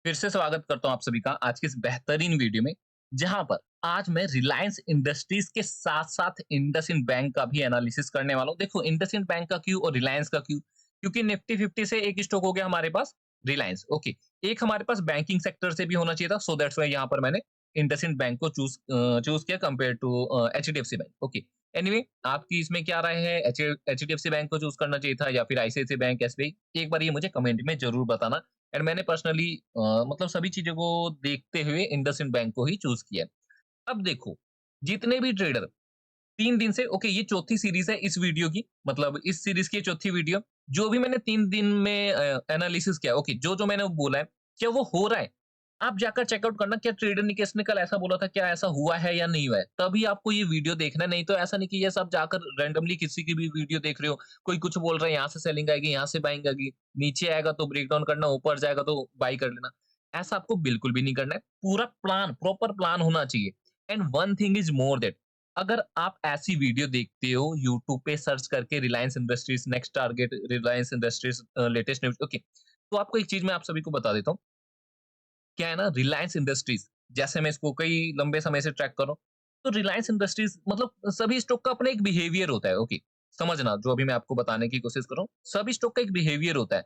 फिर से स्वागत करता हूँ आप सभी का आज की इस बेहतरीन वीडियो में, जहां पर आज मैं रिलायंस इंडस्ट्रीज के साथ साथ इंडसइंड बैंक का भी एनालिसिस करने वाला हूँ। देखो, इंडसइंड बैंक का क्यों और रिलायंस का क्यों? क्योंकि निफ्टी 50 से एक स्टॉक हो गया हमारे पास, रिलायंस। ओके, एक हमारे पास बैंकिंग सेक्टर से भी होना चाहिए था, सो दैट्स वाई यहाँ पर मैंने इंडसइंड बैंक को चूज किया compare to HDFC bank. Okay, anyway, आपकी इसमें क्या राय है? एचडीएफसी बैंक को चूज करना चाहिए था या फिर आईसीआईसी बैंक, एसबीआई? एक बार ये मुझे कमेंट में जरूर बताना। एंड मैंने पर्सनली मतलब सभी चीज़ों को देखते हुए इंडसइंड बैंक को ही चूज़ किया है। अब देखो, जितने भी ट्रेडर 3 दिन से, ओके, ये चौथी सीरीज़ है इस वीडियो की, मतलब इस सीरीज़ की ये चौथी वीडियो। जो भी मैंने 3 दिन में एनालिसिस किया, ओके, जो-जो मैंने बोला है, क्या वो हो रहा है? आप जाकर चेकआउट करना, क्या ट्रेडर निकेश ने कल ऐसा बोला था, क्या ऐसा हुआ है या नहीं हुआ है? तभी आपको ये वीडियो देखना है, नहीं तो ऐसा नहीं कि ये सब जाकर रैंडमली किसी की भी वीडियो देख रहे हो, कोई कुछ बोल रहा है, यहाँ से सेलिंग आएगी, यहाँ से बाइंग आएगी, नीचे आएगा तो ब्रेकडाउन करना, ऊपर जाएगा तो बाय कर लेना। ऐसा आपको बिल्कुल भी नहीं करना है। पूरा प्लान, प्रॉपर प्लान होना चाहिए। And one thing is more that, अगर आप ऐसी वीडियो देखते हो यूट्यूब पे सर्च करके, Reliance industries next target, Reliance industries latest news, okay, तो आपको एक चीज मैं आप सभी को बता देता हूँ। क्या है ना, रिलायंस इंडस्ट्रीज, जैसे मैं इसको कई लंबे समय से ट्रैक कर रहा हूँ, तो रिलायंस इंडस्ट्रीज मतलब सभी स्टॉक का अपना एक बिहेवियर होता है। ओके, समझना जो अभी मैं आपको बताने की कोशिश कर रहा हूँ, सभी स्टॉक का एक बिहेवियर होता है।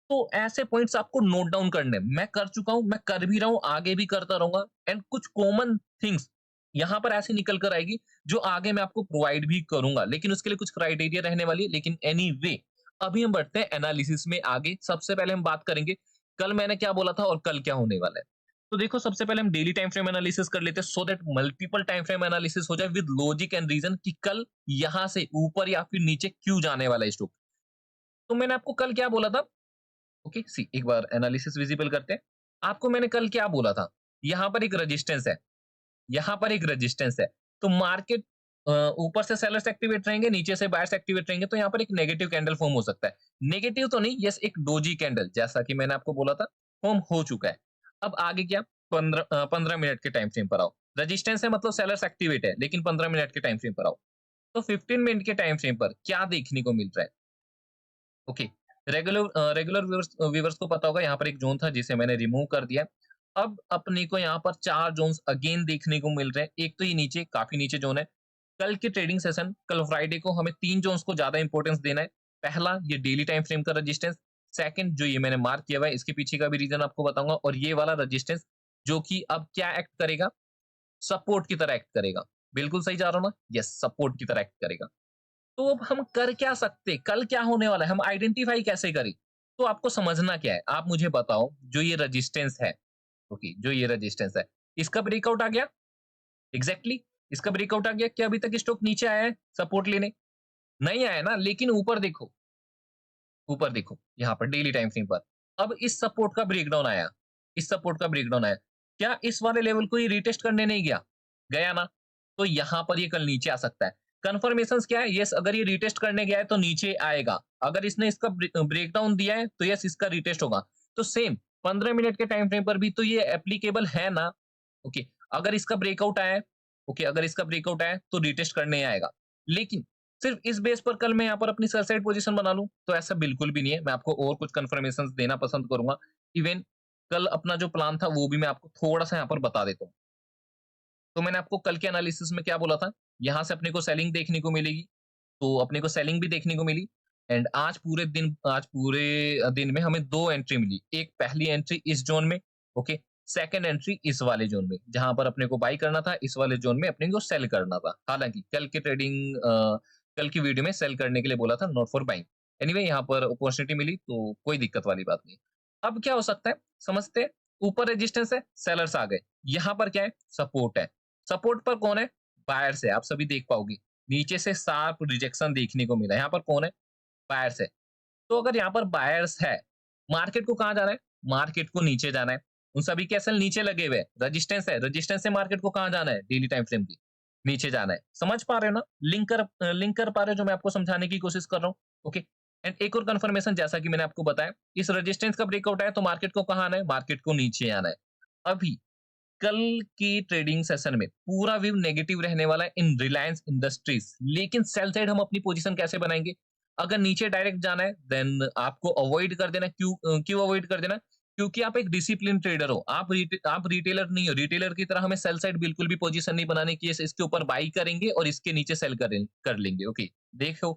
तो ऐसे पॉइंट्स आपको नोट डाउन करने हैं। मैं कर चुका हूँ, मैं कर भी रहा हूँ, आगे भी करता रहूंगा। एंड कुछ कॉमन थिंग्स यहाँ पर ऐसे निकल कर आएगी, जो आगे मैं आपको प्रोवाइड भी करूंगा, लेकिन उसके लिए कुछ क्राइटेरिया रहने वाली है। लेकिन एनी वे, अभी हम बढ़ते हैं एनालिसिस में आगे। सबसे पहले हम बात करेंगे कल मैंने क्या बोला था और कल क्या होने वाला है। तो देखो, सबसे पहले हम डेली टाइम फ्रेम एनालिसिस कर लेते हैं, so that multiple time frame analysis हो जाए विद लॉजिक एंड रीजन कि कल यहां से ऊपर या फिर नीचे क्यों जाने वाला है स्टॉक। तो मैंने आपको कल क्या बोला था? ओके, सी एक बार एनालिसिस विजिबल करते हैं। आपको मैंने कल क्या बोला था? यहाँ पर एक रेजिस्टेंस है, यहाँ पर एक रेजिस्टेंस है। तो मार्केट ऊपर से सेलर्स एक्टिवेट रहेंगे, नीचे से बायर्स एक्टिवेट रहेंगे, तो यहाँ पर एक नेगेटिव कैंडल फॉर्म हो सकता है। नेगेटिव तो नहीं, यस, एक डोजी कैंडल, जैसा कि मैंने आपको बोला था, फॉर्म हो चुका है। अब आगे क्या? 15 मिनट के टाइम फ्रेम पर आओ। रेजिस्टेंस है मतलब सेलर्स एक्टिवेट है, लेकिन 15 मिनट के टाइम फ्रेम पर आओ। तो 15 मिनट के टाइम फ्रेम पर क्या देखने को मिल रहा है? ओके, रेगुलर व्यूअर्स व्यूअर्स को पता होगा, यहाँ पर एक ज़ोन था जिसे मैंने रिमूव कर दिया। अब अपने को यहाँ पर 4 ज़ोन्स अगेन देखने को मिल रहे हैं। एक तो ये नीचे, काफ़ी नीचे ज़ोन है। कल के ट्रेडिंग सेशन, कल फ्राइडे को हमें 3 ज़ोन्स को ज़्यादा इंपॉर्टेंस देना है। पहला, ये डेली टाइम फ्रेम का रेजिस्टेंस। सेकंड, जो ये मैंने मार्क किया हुआ है, इसके पीछे का भी रीज़न आपको बताऊँगा। और ये वाला रेजिस्टेंस, जो कि अब क्या एक्ट करेगा? सपोर्ट की तरह एक्ट करेगा। बिल्कुल सही जा रहा हूँ ना? यस, सपोर्ट की तरह एक्ट करेगा। तो अब हम कर क्या सकते? कल क्या होने वाला है? हम आइडेंटिफाई कैसे करें? तो आपको समझना क्या है? आप मुझे बताओ, जो ये रेजिस्टेंस है, ओके, जो ये रेजिस्टेंस है, इसका ब्रेकआउट आ गया? एग्ज़ैक्टली, इसका ब्रेकआउट आ गया? क्या अभी तक स्टॉक नीचे आया है सपोर्ट लेने? नहीं आया ना, लेकिन ऊपर देखो, यहाँ पर डेली टाइम फ्रेम पर। अब इस सपोर्ट का ब्रेकडाउन आया, इस सपोर्ट का ब्रेकडाउन आया। क्या इस वाले लेवल को ये रीटेस्ट करने नहीं गया? गया ना? तो यहाँ पर ये कल नीचे आ सकता है। कन्फर्मेशंस क्या है? यस, अगर ये रीटेस्ट करने गया है तो नीचे आएगा। अगर इसने इसका ब्रेकडाउन दिया है तो यस, इसका रीटेस्ट होगा। तो सेम 15 मिनट के टाइम फ्रेम पर भी तो ये एप्लीकेबल है ना? ओके, अगर इसका ब्रेकआउट आया है, ओके, अगर इसका ब्रेकआउट आया है तो रीटेस्ट करने आएगा। लेकिन सिर्फ इस बेस पर कल मैं यहाँ पर अपनी सेल साइड पोजीशन बना लूँ, तो ऐसा बिल्कुल भी नहीं है। मैं आपको और कुछ कन्फर्मेशंस देना पसंद करूँगा। इवन कल अपना जो प्लान था वो भी मैं आपको थोड़ा-सा यहाँ पर बता देता हूँ। तो मैंने आपको कल के एनालिसिस में क्या बोला था? यहाँ से अपने को सेलिंग देखने को मिलेगी, तो अपने को सेलिंग भी देखने को मिली। एंड आज पूरे दिन में हमें 2 एंट्री मिली। एक पहली एंट्री इस ज़ोन में, ओके, सेकंड एंट्री इस वाले ज़ोन में, जहाँ पर अपने को बाय करना था, इस वाले ज़ोन में अपने को सेल करना था। हालाँकि कल की वीडियो में सेल करने के लिए बोला था, नॉट फॉर बाइंग। एनीवे, यहाँ पर अपॉर्च्युनिटी मिली तो कोई दिक्कत वाली बात नहीं। अब क्या हो सकता है? समझते हैं। ऊपर रेजिस्टेंस है, सेलर्स आ गए। यहाँ पर क्या है? सपोर्ट है। सपोर्ट पर कौन है? बायर्स है, आप सभी देख पाओगे। नीचे से शार्प रिजेक्शन देखने को मिला। यहाँ पर कौन है? बायर्स है। तो अगर यहाँ पर बायर्स है, मार्केट को कहाँ जाना है? मार्केट को नीचे जाना है। उन सभी के एसएल नीचे लगे हुए हैं। रेजिस्टेंस है, रेजिस्टेंस से मार्केट को कहाँ जाना है? डेली टाइम फ्रेम की नीचे जाना है। समझ पा रहे हो ना? लिंक कर पा रहे हो जो मैं आपको समझाने की कोशिश कर रहा हूँ? ओके। एंड एक और कंफर्मेशन, जैसा कि मैंने आपको बताया, इस रेजिस्टेंस का ब्रेकआउट आया तो मार्केट को कहाँ आना है? मार्केट को नीचे आना है। अभी कल की ट्रेडिंग सेशन में पूरा व्यू नेगेटिव रहने वाला है इन रिलायंस इंडस्ट्रीज, लेकिन सेल साइड हम अपनी पोजीशन कैसे बनाएंगे? अगर नीचे डायरेक्ट जाना है देन आपको अवॉइड कर देना। क्यों अवॉइड कर देना? क्योंकि आप एक डिसिप्लिन ट्रेडर हो। आप रिटेलर नहीं हो। रिटेलर की तरह हमें सेल साइड बिल्कुल भी पोजीशन नहीं बनानी कि इसके ऊपर बाई करेंगे और इसके नीचे सेल कर लेंगे। ओके, देखो,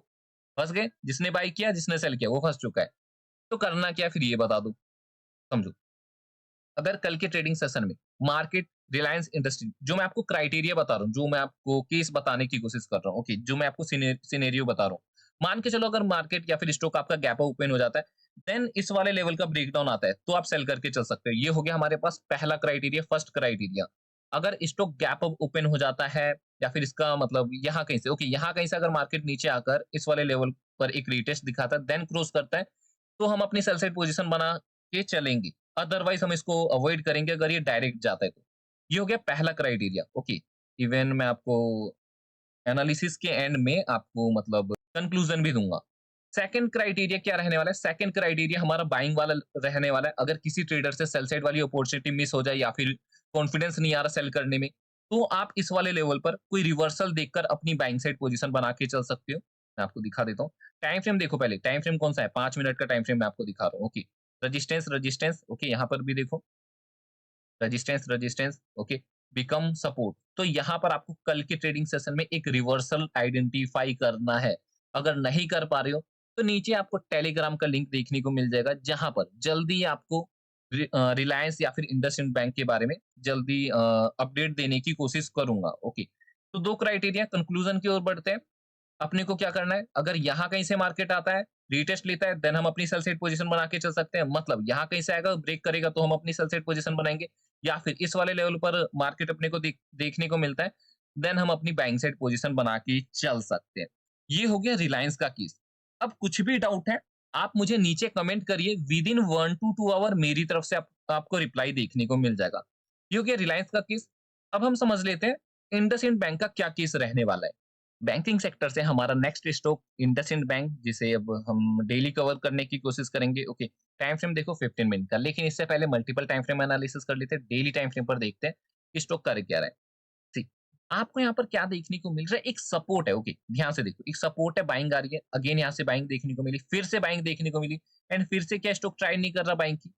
फँस गए। जिसने बाई किया, जिसने सेल किया, वो फँस चुका है। तो करना क्या है फिर ये बता दूँ, समझो। अगर कल के ट्रेडिंग सेशन में मार्केट रिलायंस इंडस्ट्री, जो मैं आपको क्राइटेरिया बता रहा हूँ, जो मैं आपको केस बताने की कोशिश कर रहा हूँ, ओके, जो मैं आपको सिनेरियो बता रहा हूँ। मान के चलो अगर मार्केट या फिर स्टॉक आपका गैप ओपन हो जाता है, देन इस वाले लेवल का ब्रेकडाउन आता है, तो आप सेल करके चल सकते हो। ये हो गया हमारे पास पहला क्राइटेरिया, फर्स्ट क्राइटेरिया। अगर स्टॉक गैप ओपन हो जाता है या फिर इसका मतलब यहाँ कहीं से, ओके, यहाँ कहीं से अगर मार्केट नीचे आकर इस वाले लेवल पर एक रीटेस्ट दिखाता है, देन क्रॉस करता है, तो हम अपनी सेल साइड पोजीशन बना के चलेंगे। अदरवाइज़ हम इसको अवॉइड करेंगे अगर ये डायरेक्ट जाता है तो। ये हो गया पहला क्राइटेरिया, ओके। इवन मैं आपको एनालिसिस के एंड में आपको मतलब कंक्लूजन भी दूँगा। सेकंड क्राइटेरिया क्या रहने वाला है? सेकंड क्राइटेरिया हमारा बाइंग वाला रहने वाला है। अगर किसी ट्रेडर से सेल साइड वाली अपॉर्चुनिटी मिस हो जाए या फिर कॉन्फिडेंस नहीं आ रहा सेल करने में, तो आप इस वाले लेवल पर कोई रिवर्सल देखकर अपनी बाइंग साइड पोजीशन बना के चल सकते हो। मैं आपको दिखा देता हूँ। टाइम फ्रेम देखो पहले, टाइम फ्रेम कौन-सा है? 5 मिनट का टाइम फ्रेम मैं आपको दिखा रहा हूँ, ओके। रेजिस्टेंस, ओके, यहाँ पर भी देखो, रेजिस्टेंस, ओके, बिकम सपोर्ट। तो यहाँ पर आपको कल के ट्रेडिंग सेशन में एक रिवर्सल आइडेंटिफाई करना है। अगर नहीं कर पा रहे हो, तो नीचे आपको टेलीग्राम का लिंक देखने को मिल जाएगा, जहाँ पर जल्दी आपको रिलायंस या फिर इंडसइंड बैंक के बारे में जल्दी अपडेट देने की कोशिश करूँगा, ओके। तो 2 क्राइटेरिया, कंक्लूजन की ओर बढ़ते हैं। अपने को क्या करना है, अगर यहाँ कहीं से मार्केट आता है, रीटेस्ट लेता है, देन हम अपनी सेल साइड पोजीशन बना के चल सकते हैं। मतलब यहाँ कहीं से आएगा, ब्रेक करेगा तो हम अपनी सेल साइड पोजीशन बनाएँगे, या फिर इस वाले लेवल पर मार्केट अपने को देखने को मिलता है, देन हम अपनी बाइंग साइड पोजीशन बना के चल सकते हैं। ये हो गया रिलायंस का केस। अब कुछ भी डाउट है, आप मुझे नीचे कमेंट करिए, विदिन 1 टू 2 आवर मेरी तरफ से आपको रिप्लाई देखने को मिल जाएगा। ये हो गया रिलायंस का केस। अब हम समझ लेते हैं इंडसइंड बैंक का क्या केस रहने वाला है। बैंकिंग सेक्टर से हमारा नेक्स्ट स्टॉक इंडसइंड बैंक, जिसे अब हम डेली कवर करने की कोशिश करेंगे, ओके। टाइम फ्रेम देखो 15 मिनट का, लेकिन इससे पहले मल्टीपल टाइम फ्रेम एनालिसिस कर लेते हैं। डेली टाइम फ्रेम पर देखते हैं कि स्टॉक कर क्या रहा है। सी, आपको यहाँ पर क्या देखने को मिल रहा है, एक सपोर्ट है, ओके, ध्यान से देखो, एक सपोर्ट है, बाइंग आ रही है, अगेन यहाँ से बाइंग देखने को मिली, फिर से बाइंग देखने को मिली, एंड फिर से क्या स्टॉक ट्राई नहीं कर रहा बाइंग की,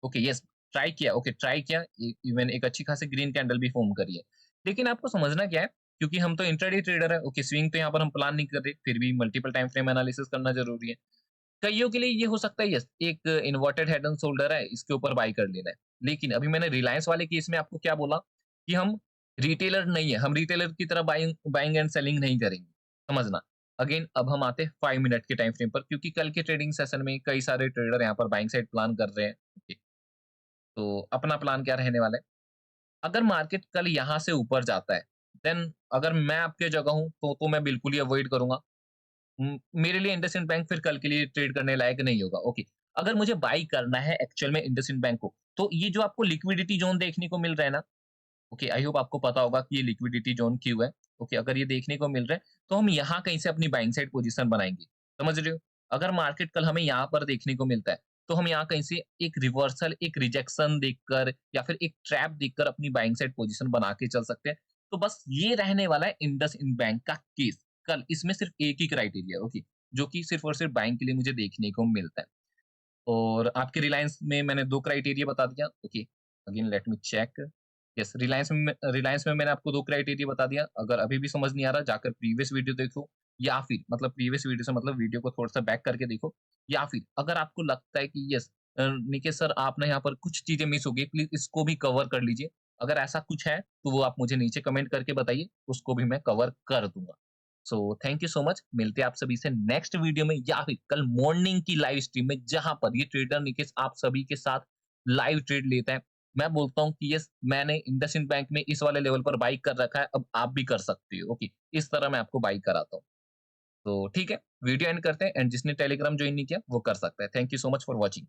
ओके, यस, ट्राई किया, ओके, ट्राई किया, इवन एक अच्छी खासी ग्रीन कैंडल भी फॉर्म करी है। लेकिन आपको समझना क्या है, क्योंकि हम तो इंट्राडे ट्रेडर है, ओके, स्विंग तो यहाँ पर हम प्लान नहीं कर रहे, फिर भी मल्टीपल टाइम फ्रेम एनालिसिस करना जरूरी है। कईयों के लिए ये हो सकता है, यस, एक इन्वर्टेड हेड एंड शोल्डर है, इसके ऊपर बाई कर लेना है। लेकिन अभी मैंने रिलायंस वाले केस में आपको क्या बोला कि हम रिटेलर नहीं है, हम रिटेलर की तरह बाइंग बाइंग एंड सेलिंग नहीं करेंगे, समझना। अगेन अब हम आते हैं 5 मिनट के टाइम फ्रेम पर, क्योंकि कल के ट्रेडिंग सेशन में कई सारे ट्रेडर यहाँ पर बाइंग साइड प्लान कर रहे हैं, ओके। तो अपना प्लान क्या रहने वाला है, अगर मार्केट कल यहाँ से ऊपर जाता है, देन अगर मैं आपके जगह हूँ तो मैं बिल्कुल ही अवॉइड करूंगा। मेरे लिए इंडसइंड बैंक फिर कल के लिए ट्रेड करने लायक नहीं होगा, ओके। अगर मुझे बाई करना है एक्चुअल में इंडसइंड बैंक को, तो ये जो आपको लिक्विडिटी जोन देखने को मिल रहा है ना, ओके, आई होप आपको पता होगा कि ये लिक्विडिटी जोन क्यों है, ओके। अगर ये देखने को मिल रहा है, तो हम यहाँ कहीं से अपनी बाइंग साइड पोजीशन बनाएंगे, समझ रहे हो। अगर मार्केट कल हमें यहाँ पर देखने को मिलता है, तो हम यहाँ कहीं से एक रिवर्सल, एक रिजेक्शन देखकर या फिर एक ट्रैप देखकर अपनी बाइंग साइड पोजीशन बना के चल सकते हैं। तो बस ये रहने वाला है इंडस इन बैंक का केस। कल इसमें सिर्फ एक ही क्राइटेरिया, ओके, जो कि सिर्फ और सिर्फ बाइंग के लिए मुझे देखने को मिलता है। और आपके रिलायंस में मैंने 2 क्राइटेरिया बता दिया, okay. Again let me check. Yes, Reliance में मैंने आपको 2 क्राइटेरिया बता दिया। अगर अभी भी समझ नहीं आ रहा, जाकर प्रीवियस वीडियो देखो, या फिर मतलब प्रीवियस वीडियो से मतलब वीडियो को थोड़ा-सा बैक करके देखो, या फिर अगर आपको लगता है कि यस, निकेश सर आपने यहाँ पर कुछ चीज़ें मिस हो गई, प्लीज़ इसको भी कवर कर लीजिए। अगर ऐसा कुछ है, तो वो आप मुझे नीचे कमेंट करके बताइए, उसको भी मैं कवर कर दूँगा। So thank you so much. मिलते हैं आप सभी से नेक्स्ट वीडियो में या फिर कल मॉर्निंग की लाइव स्ट्रीम में, जहां पर ये ट्रेडर निकेश आप सभी के साथ लाइव ट्रेड लेता है। मैं बोलता हूँ कि यस, मैंने इंडसइंड बैंक में इस वाले लेवल पर बाई कर रखा है, अब आप भी कर सकते हो, ओके। इस तरह मैं आपको बाई कराता हूँ। तो ठीक है, वीडियो एंड करते हैं, एंड जिसने टेलीग्राम ज्वाइन नहीं किया वो कर सकता है। Thank you so much for watching.